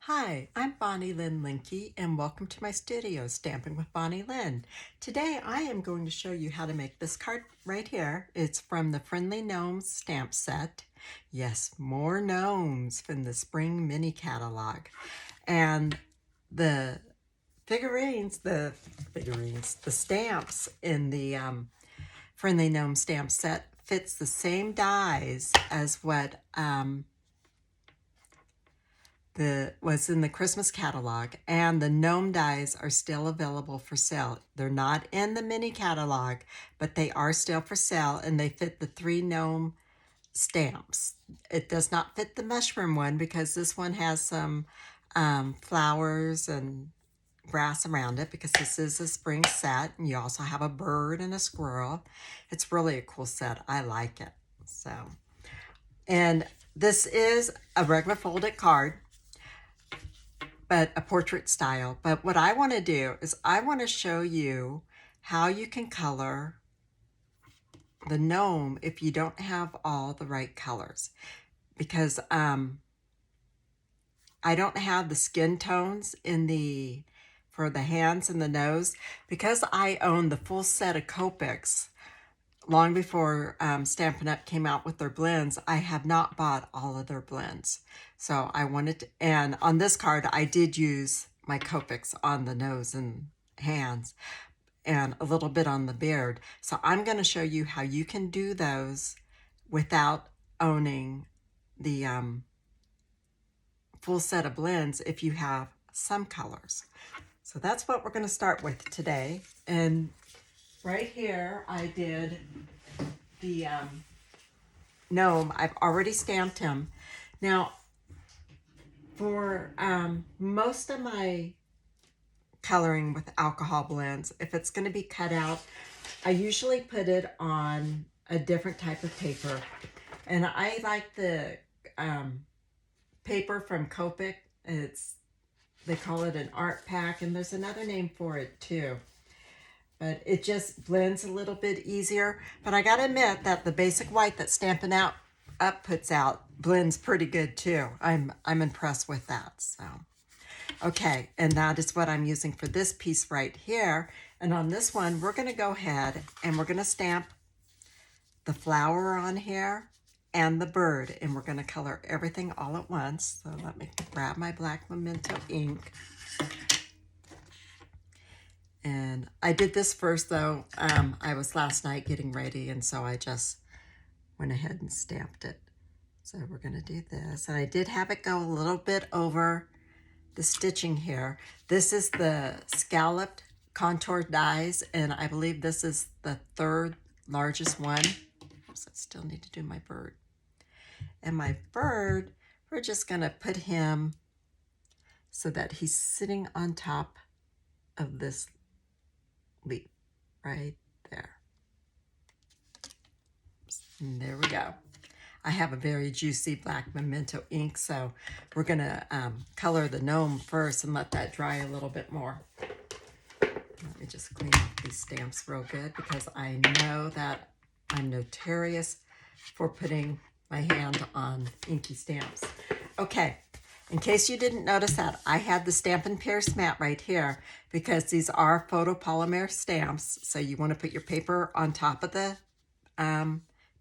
Hi, I'm Bonnie-Lynn Linky and welcome to my studio, Stamping with Bonnie-Lynn. Today I am going to show you how to make this card right here. It's from the Friendly Gnomes Stamp set. Yes, more gnomes from the spring mini catalog. And the the stamps in the Friendly Gnome Stamp set fits the same dies as what was in the Christmas catalog, and the Gnome Dies are still available for sale. They're not in the mini catalog, but they are still for sale, and they fit the 3 gnome stamps. It does not fit the mushroom one because this one has some flowers and grass around it, because this is a spring set, and you also have a bird and a squirrel. It's really a cool set. I like it. And this is a regular folded card, but a portrait style. But what I want to do is I want to show you how you can color the gnome if you don't have all the right colors, because I don't have the skin tones for the hands and the nose, because I own the full set of Copics long before Stampin' Up! Came out with their blends. I have not bought all of their blends. So I wanted to, and on this card, I did use my Copics on the nose and hands and a little bit on the beard. So I'm going to show you how you can do those without owning the full set of blends if you have some colors. So that's what we're going to start with today. And right here, I did the gnome. I've already stamped him. Now, for most of my coloring with alcohol blends, if it's going to be cut out, I usually put it on a different type of paper. And I like the paper from Copic. They call it an art pack, and there's another name for it too. But it just blends a little bit easier. But I gotta admit that the basic white that Stampin' Up puts out blends pretty good too. I'm impressed with that. So, okay, and that is what I'm using for this piece right here. And on this one, we're gonna go ahead and we're gonna stamp the flower on here and the bird, and we're gonna color everything all at once. So let me grab my black Memento ink. And I did this first though. I was last night getting ready, and so I just went ahead and stamped it. So we're gonna do this. And I did have it go a little bit over the stitching here. This is the scalloped contour dies, and I believe this is the 3rd largest one. So I still need to do my bird. And my bird, we're just gonna put him so that he's sitting on top of this leaf right there. And there we go. I have a very juicy black Memento ink, so we're gonna color the gnome first and let that dry a little bit more. Let me just clean up these stamps real good, because I know that I'm notorious for putting my hand on inky stamps. Okay, in case you didn't notice that, I had the Stampin Pierce Mat right here, because these are photopolymer stamps. So you want to put your paper on top of the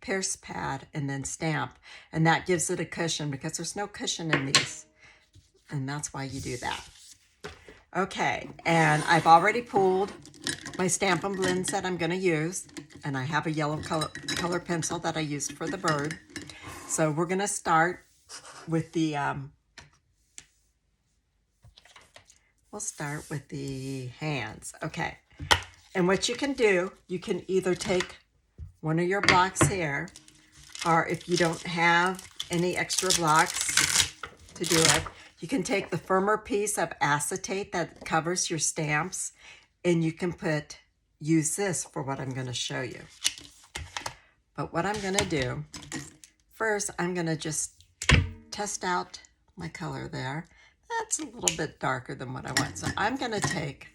Pierce pad and then stamp. And that gives it a cushion, because there's no cushion in these. And that's why you do that. Okay, and I've already pulled my Stampin' blends that I'm going to use. And I have a yellow color pencil that I used for the bird. So we're going to start with the, we'll start with the hands. Okay, and what you can do, you can either take one of your blocks here, or if you don't have any extra blocks to do it, you can take the firmer piece of acetate that covers your stamps, and you can use this for what I'm going to show you. But what I'm going to do, first I'm going to just test out my color there. That's a little bit darker than what I want. So I'm going to take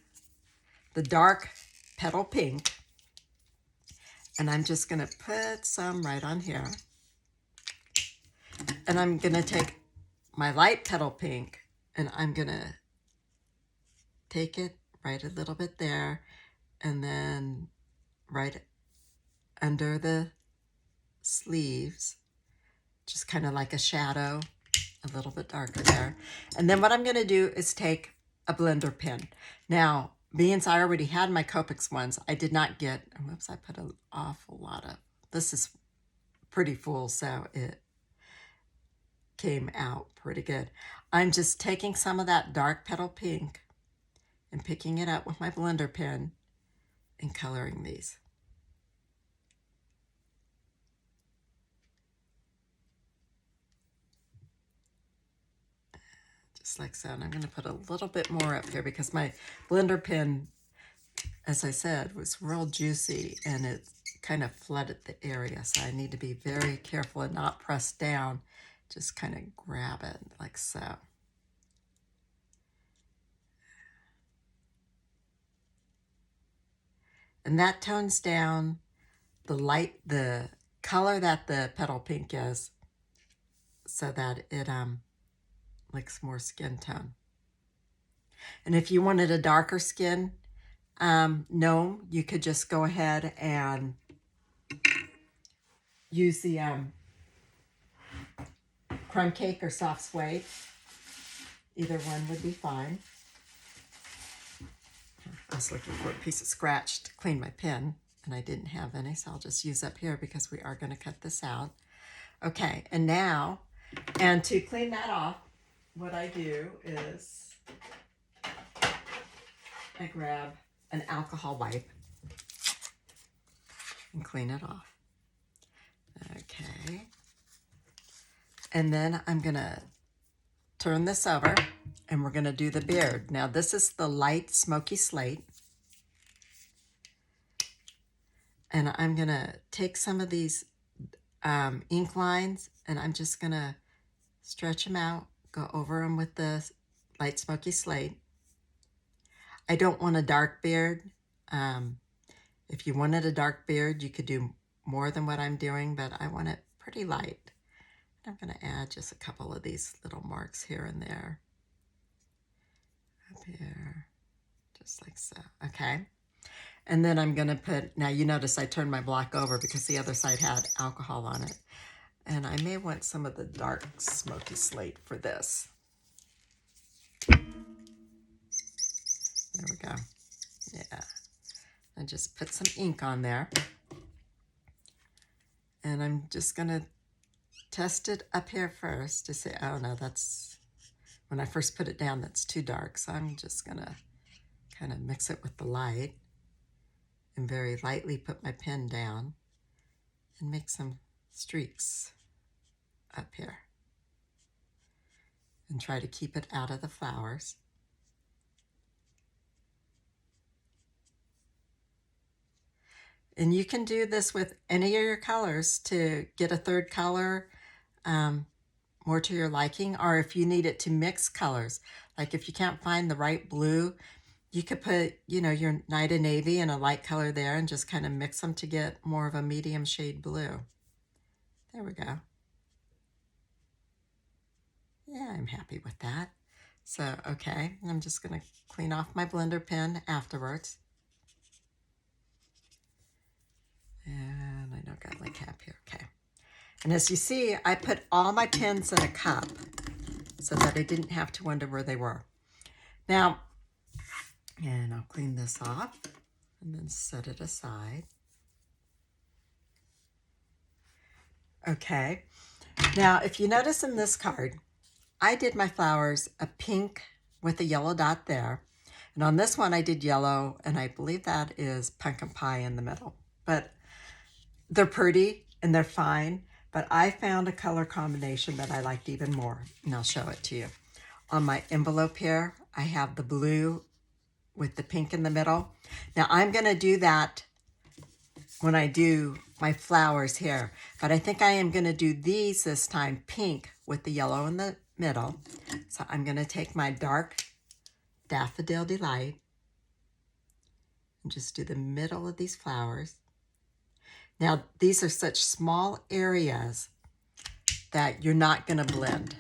the dark petal pink, and I'm just going to put some right on here. And I'm going to take my light petal pink, And I'm going to take it, write a little bit there, and then right under the sleeves, just kind of like a shadow, a little bit darker there. And then what I'm going to do is take a blender pen. Now, being I already had my Copics ones, I did not get, whoops, I put an awful lot of, this is pretty full, so it came out pretty good. I'm just taking some of that dark petal pink and picking it up with my blender pen and coloring these. Just like so. And I'm going to put a little bit more up here because my blender pen, as I said, was real juicy and it kind of flooded the area. So I need to be very careful and not press down. Just kind of grab it like so. And that tones down the color that the petal pink is so that it looks more skin tone. And if you wanted a darker skin gnome, you could just go ahead and use the crumb cake or soft suede. Either one would be fine. I was looking for a piece of scratch to clean my pen, and I didn't have any, so I'll just use up here because we are going to cut this out. Okay, and now, and to clean that off, what I do is I grab an alcohol wipe and clean it off. Okay. And then I'm going to turn this over and we're going to do the beard. Now this is the light smoky slate. And I'm going to take some of these ink lines and I'm just going to stretch them out, go over them with the light smoky slate. I don't want a dark beard. If you wanted a dark beard, you could do more than what I'm doing, but I want it pretty light. I'm going to add just a couple of these little marks here and there. Up here, just like so. Okay. And then I'm going to put, now you notice I turned my block over because the other side had alcohol on it. And I may want some of the dark smoky slate for this. There we go. Yeah. And just put some ink on there. And I'm just going to test it up here first to say, oh no, that's, when I first put it down, that's too dark. So I'm just going to kind of mix it with the light and very lightly put my pen down and make some streaks up here. And try to keep it out of the flowers. And you can do this with any of your colors to get a third color more to your liking, or if you need it to mix colors. Like if you can't find the right blue, you could put, you know, your Night of Navy and a light color there and just kind of mix them to get more of a medium shade blue. There we go. Yeah, I'm happy with that. So, okay, I'm just going to clean off my blender pen afterwards. And I know I got my cap here, okay. And as you see, I put all my pens in a cup so that I didn't have to wonder where they were. Now, and I'll clean this off and then set it aside. Okay, now if you notice in this card, I did my flowers a pink with a yellow dot there. And on this one I did yellow, and I believe that is pumpkin pie in the middle. But they're pretty and they're fine, but I found a color combination that I liked even more, and I'll show it to you. On my envelope here, I have the blue with the pink in the middle. Now I'm going to do that when I do my flowers here, but I think I am going to do these this time pink with the yellow in the middle. So I'm going to take my dark Daffodil Delight and just do the middle of these flowers. Now, these are such small areas that you're not going to blend.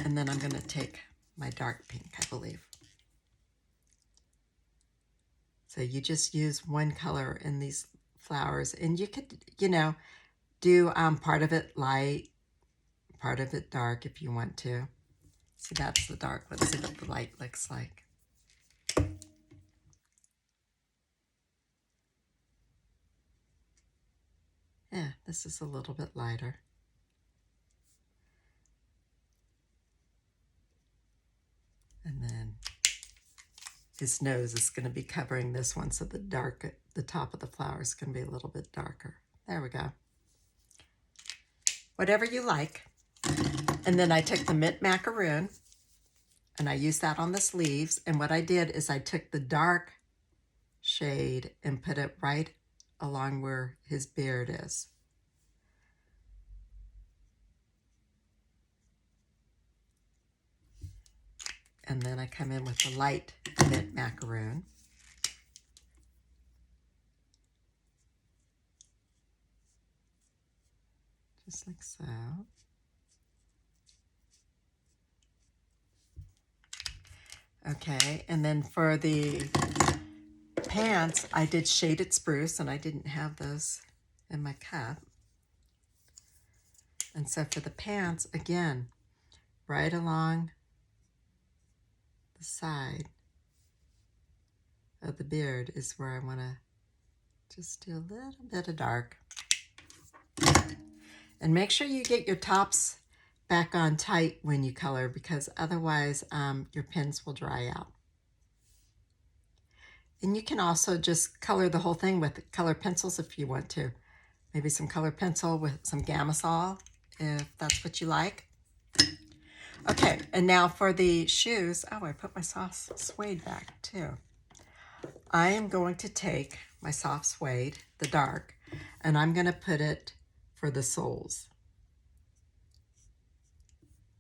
And then I'm going to take my dark pink, I believe. So you just use one color in these flowers, and you could, you know, do part of it light, part of it dark if you want to. See, that's the dark. Let's see what the light looks like. Yeah, this is a little bit lighter. And then his nose is going to be covering this one, so the top of the flower is going to be a little bit darker. There we go. Whatever you like. And then I took the mint macaroon and I used that on the sleeves. And what I did is I took the dark shade and put it right along where his beard is. And then I come in with the light mint macaroon. Just like so. Okay, and then for the pants, I did shaded spruce, and I didn't have those in my cup. And so for the pants, again, right along the side of the beard is where I want to just do a little bit of dark. And make sure you get your tops back on tight when you color, because otherwise your pens will dry out. And you can also just color the whole thing with colored pencils if you want to. Maybe some colored pencil with some Gamma-Sol, if that's what you like. Okay, and now for the shoes. Oh, I put my soft suede back too. I am going to take my soft suede, the dark, and I'm going to put it for the soles.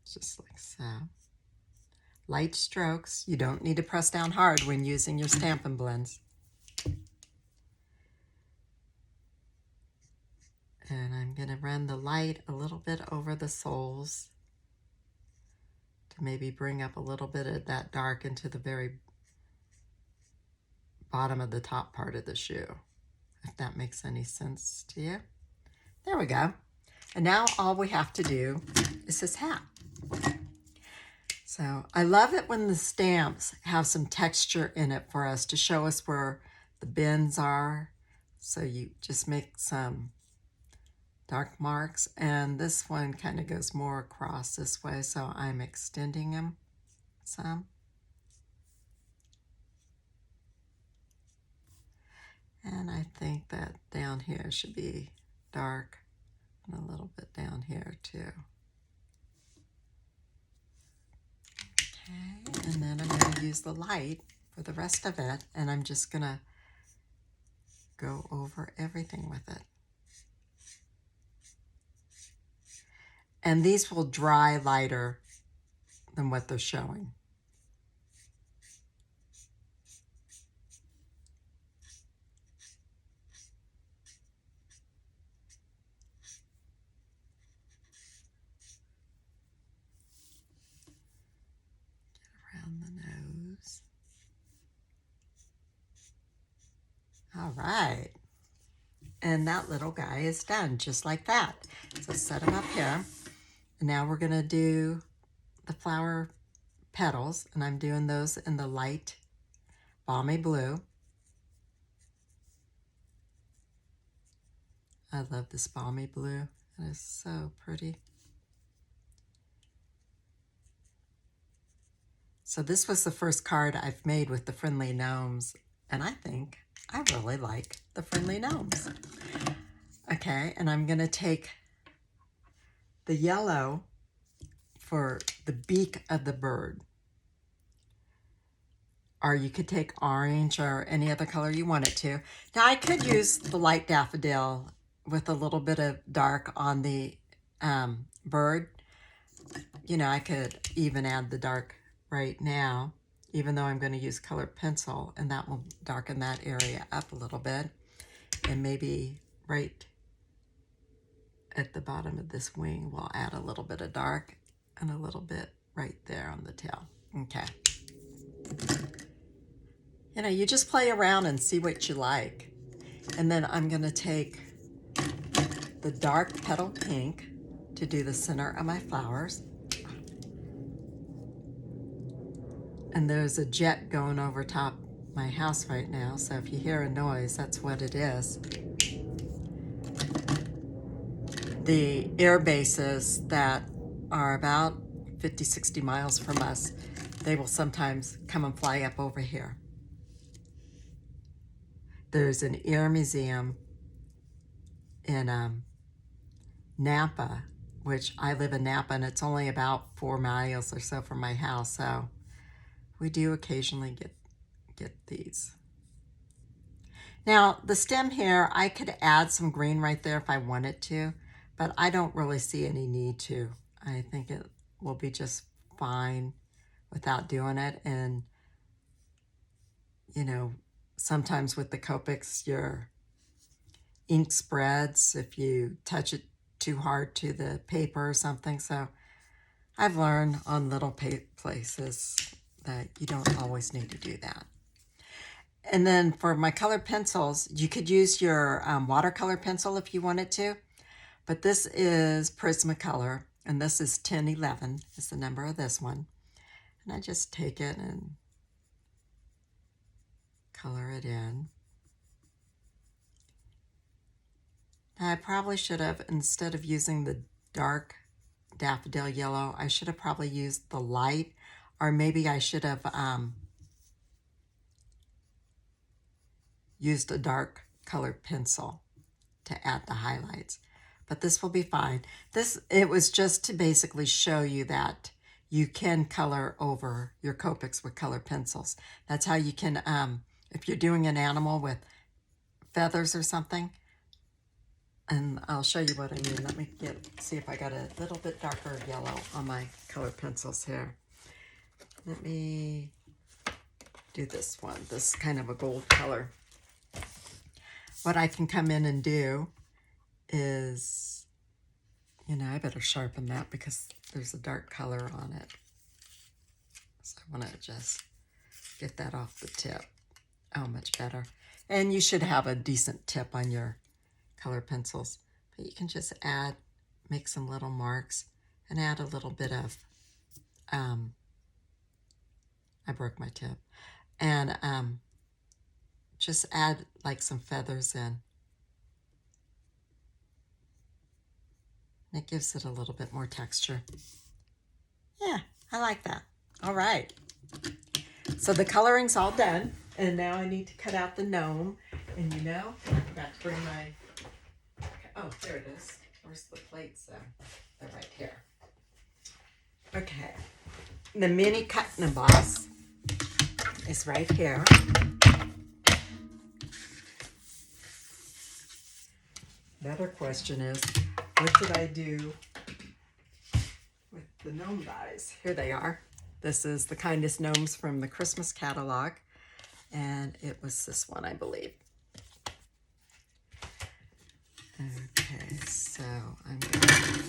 Just like so. Light strokes. You don't need to press down hard when using your Stampin' Blends. And I'm going to run the light a little bit over the soles to maybe bring up a little bit of that dark into the very bottom of the top part of the shoe, if that makes any sense to you. There we go. And now all we have to do is his hat. So I love it when the stamps have some texture in it for us to show us where the bends are. So you just make some dark marks, and this one kind of goes more across this way, so I'm extending them some. And I think that down here should be dark, and a little bit down here too. Okay, and then I'm going to use the light for the rest of it, and I'm just going to go over everything with it. And these will dry lighter than what they're showing. Get around the nose. All right. And that little guy is done, just like that. So set him up here. And now we're going to do the flower petals, and I'm doing those in the light Balmy Blue. I love this Balmy Blue. It is so pretty. So this was the first card I've made with the Friendly Gnomes, and I think I really like the Friendly Gnomes. Okay, and I'm going to take the yellow for the beak of the bird. Or you could take orange or any other color you want it to. Now I could use the light daffodil with a little bit of dark on the bird. You know, I could even add the dark right now, even though I'm going to use colored pencil, and that will darken that area up a little bit. And maybe right at the bottom of this wing, we'll add a little bit of dark and a little bit right there on the tail. Okay. You know, you just play around and see what you like. And then I'm going to take the dark petal pink to do the center of my flowers. And there's a jet going over top my house right now, so if you hear a noise, that's what it is. The air bases that are about 50, 60 miles from us, they will sometimes come and fly up over here. There's an air museum in Napa, which I live in Napa, and it's only about 4 miles or so from my house, so we do occasionally get these. Now, the stem here, I could add some green right there if I wanted to, but I don't really see any need to. I think it will be just fine without doing it. And, you know, sometimes with the Copics, your ink spreads if you touch it too hard to the paper or something. So I've learned on little places that you don't always need to do that. And then for my colored pencils, you could use your watercolor pencil if you wanted to, but this is Prismacolor, and this is 1011 is the number of this one. And I just take it and color it in. Now I probably should have, instead of using the dark daffodil yellow, I should have probably used the light, or maybe I should have used a dark colored pencil to add the highlights, but this will be fine. It was just to basically show you that you can color over your Copics with colored pencils. That's how you can, if you're doing an animal with feathers or something, and I'll show you what I mean. Let me see if I got a little bit darker yellow on my colored pencils here. Let me do this one, this kind of a gold color. What I can come in and do is, you know, I better sharpen that because there's a dark color on it. So I want to just get that off the tip. Oh, much better. And you should have a decent tip on your color pencils. But you can just make some little marks and add a little bit of, I broke my tip. And just add like some feathers in. It gives it a little bit more texture. Yeah, I like that. All right. So the coloring's all done. And now I need to cut out the gnome. And you know, I forgot to bring my, oh, there it is. Where's the plates there? They're right here. Okay. The mini cut and emboss is right here. Another question is, what did I do with the Gnome Dies? Here they are. This is the Kindest Gnomes from the Christmas catalog, and it was this one, I believe. Okay, so I'm going to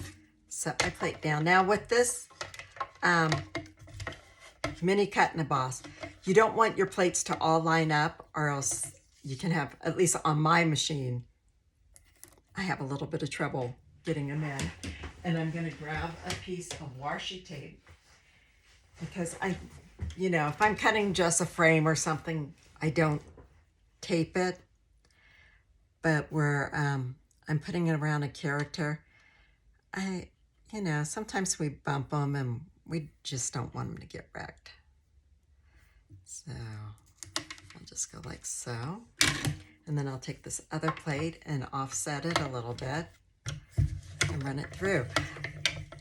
set my plate down. Now with this mini cut and emboss, you don't want your plates to all line up, or else you can have, at least on my machine, I have a little bit of trouble getting them in. And I'm going to grab a piece of washi tape because you know, if I'm cutting just a frame or something, I don't tape it. But where I'm putting it around a character, you know, sometimes we bump them and we just don't want them to get wrecked. So I'll just go like so. And then I'll take this other plate and offset it a little bit and run it through.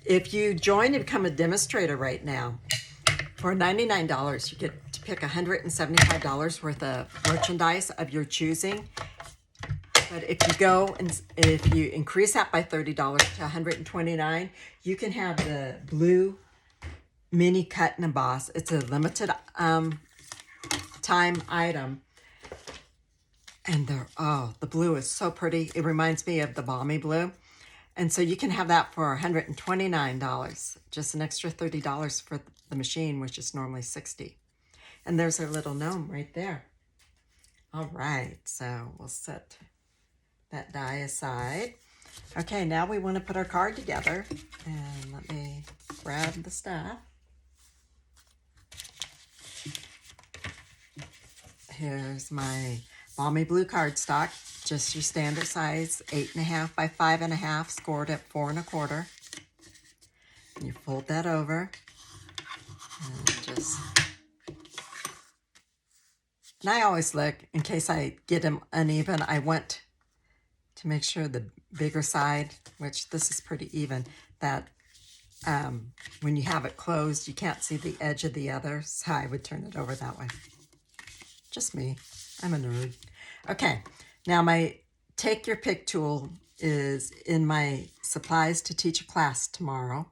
If you join and become a demonstrator right now, for $99, you get to pick $175 worth of merchandise of your choosing. But if you go and if you increase that by $30 to $129, you can have the blue mini cut and emboss. It's a limited time item. And the blue is so pretty. It reminds me of the Balmy Blue. And so you can have that for $129, just an extra $30 for the machine, which is normally $60. And there's our little gnome right there. All right, so we'll set that die aside. Okay, now we want to put our card together. And let me grab the stuff. Here's my Balmy Blue cardstock, just your standard size, 8.5 by 5.5, scored at 4 1/4. And you fold that over, and I always look, in case I get them uneven, I want to make sure the bigger side, which this is pretty even, that when you have it closed, you can't see the edge of the other, so I would turn it over that way. Just me. I'm a nerd. Okay, now my Take Your Pick tool is in my supplies to teach a class tomorrow.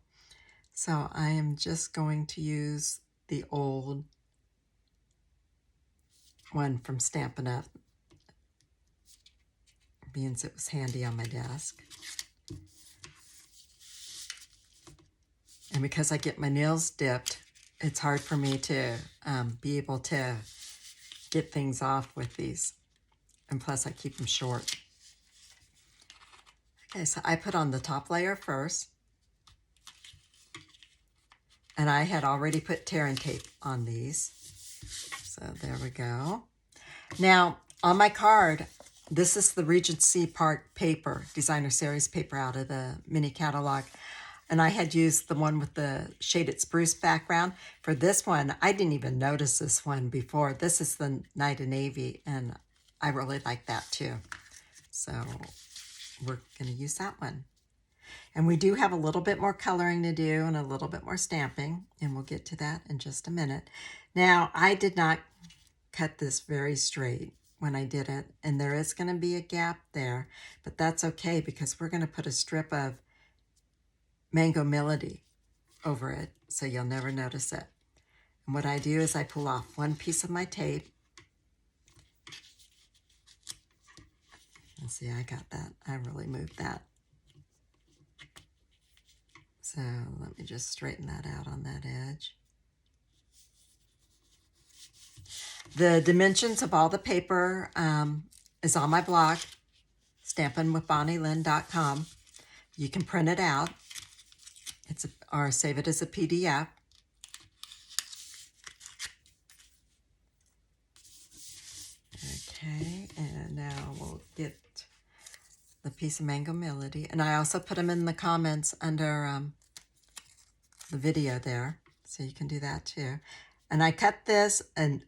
So I am just going to use the old one from Stampin Up, being it was handy on my desk. And because I get my nails dipped, it's hard for me to be able to get things off with these. And plus I keep them short. Okay, so I put on the top layer first. And I had already put tearing tape on these. So there we go. Now, on my card, this is the Regency part paper, designer series paper out of the mini catalog. And I had used the one with the shaded spruce background. For this one, I didn't even notice this one before. This is the Night of Navy, and I really like that too. So we're going to use that one. And we do have a little bit more coloring to do and a little bit more stamping, and we'll get to that in just a minute. Now, I did not cut this very straight when I did it, and there is going to be a gap there, but that's okay because we're going to put a strip of Mango Melody over it, so you'll never notice it. And what I do is I pull off one piece of my tape. And see, I got that. I really moved that. So let me just straighten that out on that edge. The dimensions of all the paper is on my blog, stampinwithbonnielynn.com. You can print it out. Or save it as a PDF. Okay, and now we'll get the piece of Mango Melody. And I also put them in the comments under the video there, so you can do that too. And I cut this an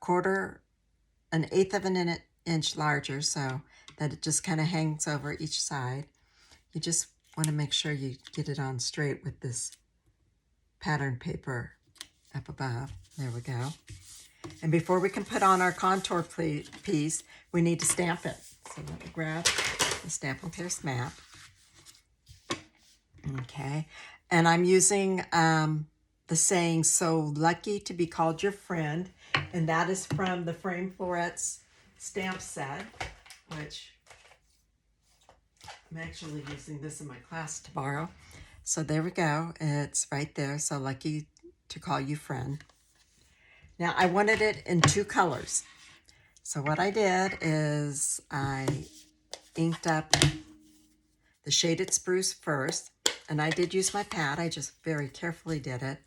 1/8 of an inch larger so that it just kind of hangs over each side. You just want to make sure you get it on straight with this pattern paper up above. There we go. And before we can put on our contour piece, we need to stamp it. So let me grab the Stampin Pierce Mat. Okay. And I'm using the saying, "So lucky to be called your friend." And that is from the Frame Florets stamp set, which I'm actually using this in my class tomorrow. So there we go. It's right there. So lucky to call you friend. Now I wanted it in 2 colors. So what I did is I inked up the shaded spruce first. And I did use my pad. I just very carefully did it.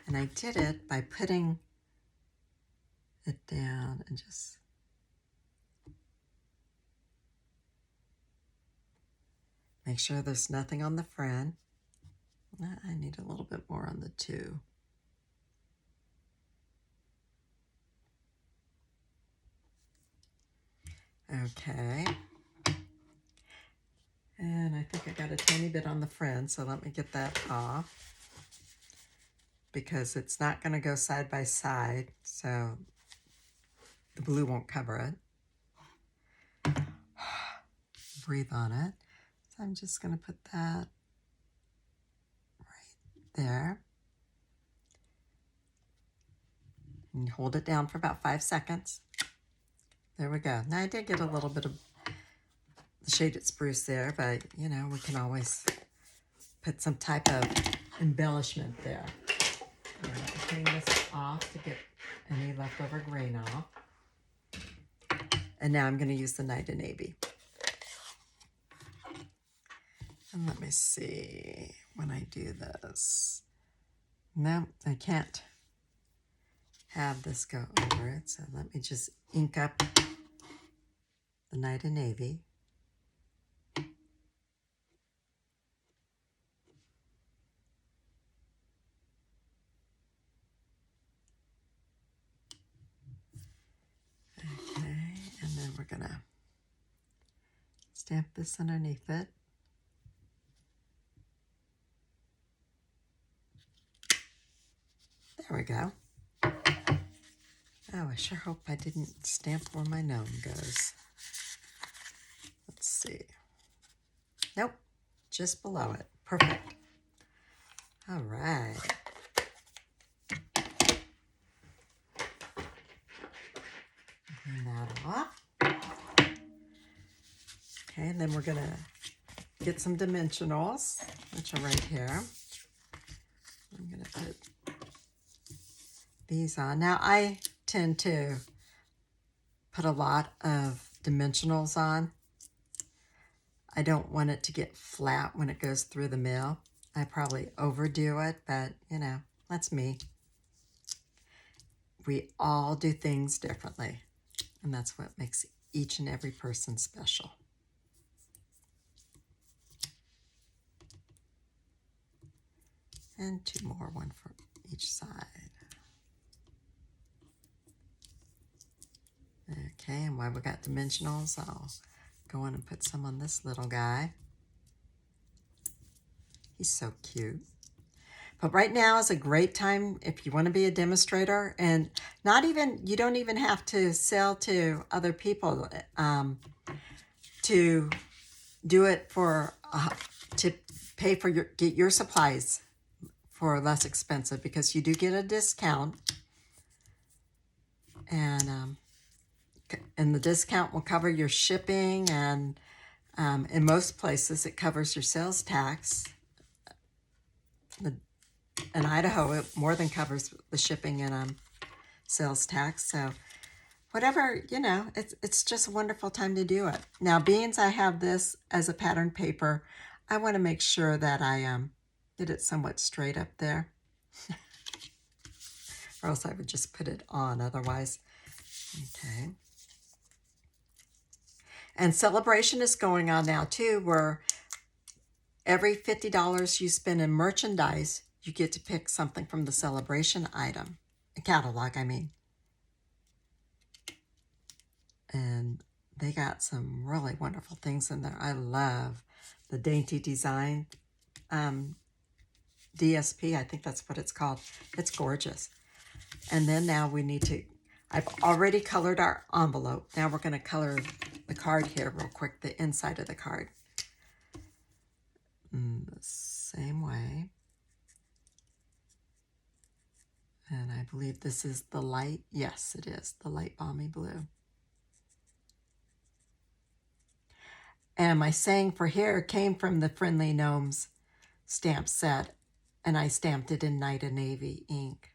And I did it by putting it down and just make sure there's nothing on the front. I need a little bit more on the 2. Okay. And I think I got a tiny bit on the front, so let me get that off. Because it's not going to go side by side, so the blue won't cover it. Breathe on it. So I'm just going to put that right there. And hold it down for about 5 seconds. There we go. Now I did get a little bit of the shaded spruce there, but you know, we can always put some type of embellishment there. I'm going to clean this off to get any leftover green off. And now I'm going to use the Night of Navy. And let me see when I do this. No, I can't have this go over it. So let me just ink up the Night of Navy. Okay, and then we're going to stamp this underneath it. There we go. Oh, I sure hope I didn't stamp where my gnome goes. Let's see. Nope, just below it. Perfect. All right. Clean that off. Okay, and then we're going to get some dimensionals, which are right here. I'm going to put these on. Now, I tend to put a lot of dimensionals on. I don't want it to get flat when it goes through the mill. I probably overdo it, but you know, that's me. We all do things differently, and that's what makes each and every person special. And two more, one for each side. Okay, and while we got dimensionals, I'll go in and put some on this little guy. He's so cute. But right now is a great time if you want to be a demonstrator, and you don't even have to sell to other people to do it for, to pay for get your supplies for less expensive, because you do get a discount, and the discount will cover your shipping, and in most places it covers your sales tax. In Idaho, it more than covers the shipping and sales tax. So whatever, you know, it's just a wonderful time to do it. Now, being I have this as a pattern paper, I want to make sure that I did it somewhat straight up there. Or else I would just put it on otherwise. Okay. And celebration is going on now too, where every $50 you spend in merchandise, you get to pick something from the celebration item, a catalog, I mean. And they got some really wonderful things in there. I love the Dainty Design DSP. I think that's what it's called. It's gorgeous. And then now we need to, I've already colored our envelope. Now we're going to color the card here real quick, the inside of the card. The same way. And I believe this is the light. Yes, it is the light Balmy Blue. And my saying for here came from the Friendly Gnomes stamp set, and I stamped it in Night of Navy ink.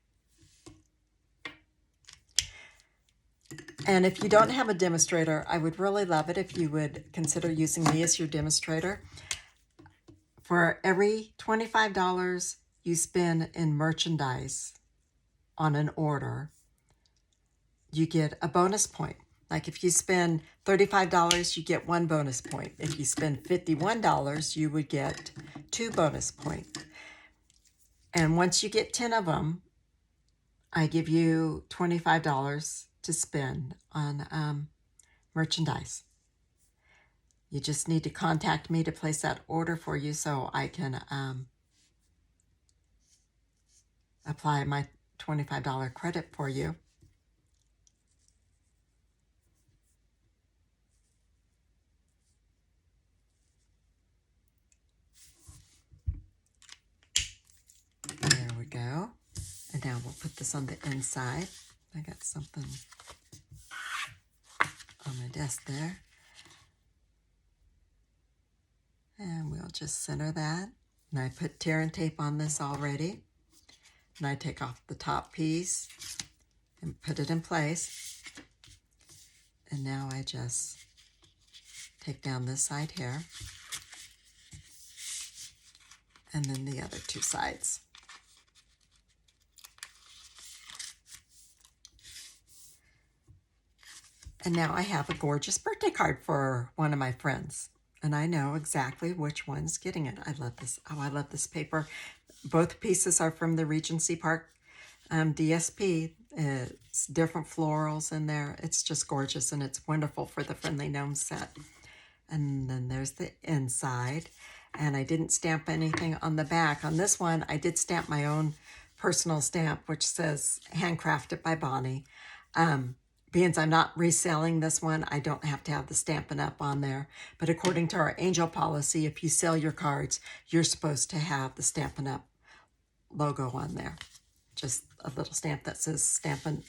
And if you don't have a demonstrator, I would really love it if you would consider using me as your demonstrator. For every $25 you spend in merchandise on an order, you get a bonus point. Like if you spend $35, you get 1 bonus point. If you spend $51, you would get 2 bonus points. And once you get 10 of them, I give you $25 to spend on merchandise. You just need to contact me to place that order for you so I can apply my $25 credit for you. There we go. And now we'll put this on the inside. I got something on my desk there. And we'll just center that. And I put tear and tape on this already. And I take off the top piece and put it in place. And now I just take down this side here. And then the other two sides. And now I have a gorgeous birthday card for one of my friends. And I know exactly which one's getting it. I love this. Oh, I love this paper. Both pieces are from the Regency Park DSP. It's different florals in there. It's just gorgeous, and it's wonderful for the Friendly Gnome set. And then there's the inside. And I didn't stamp anything on the back. On this one, I did stamp my own personal stamp, which says handcrafted by Bonnie. Being I'm not reselling this one, I don't have to have the Stampin' Up on there. But according to our angel policy, if you sell your cards, you're supposed to have the Stampin' Up logo on there. Just a little stamp that says Stampin'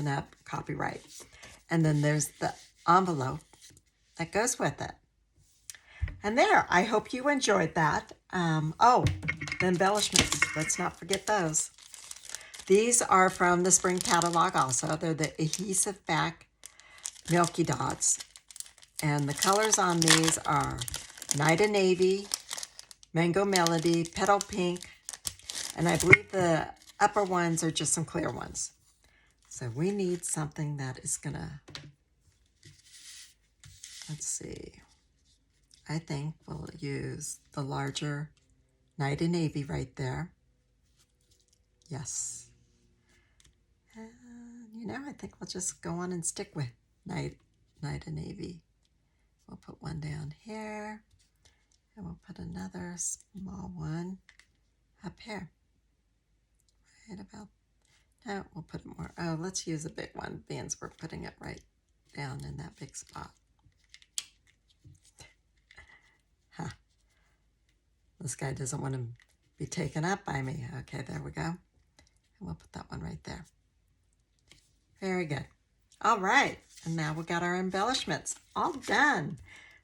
Up copyright. And then there's the envelope that goes with it. And there, I hope you enjoyed that. Oh, the embellishments, let's not forget those. These are from the spring catalog also. They're the adhesive back Milky Dots. And the colors on these are Night of Navy, Mango Melody, Petal Pink, and I believe the upper ones are just some clear ones. So we need something that is gonna, let's see. I think we'll use the larger Night of Navy right there. Yes. And, you know, I think we'll just go on and stick with Night of Navy. We'll put one down here, and we'll put another small one up here. Right about, no, we'll put it more, oh, let's use a big one, being we're putting it right down in that big spot. Huh. This guy doesn't want to be taken up by me. Okay, there we go. And we'll put that one right there. Very good. All right, and now we got our embellishments all done.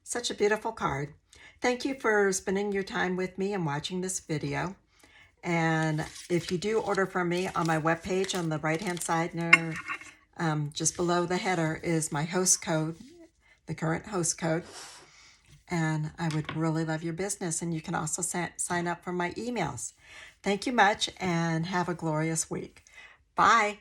Such a beautiful card. Thank you for spending your time with me and watching this video. And if you do order from me, on my webpage on the right-hand side, near, just below the header, is my host code, the current host code. And I would really love your business. And you can also sign up for my emails. Thank you much, and have a glorious week. Bye.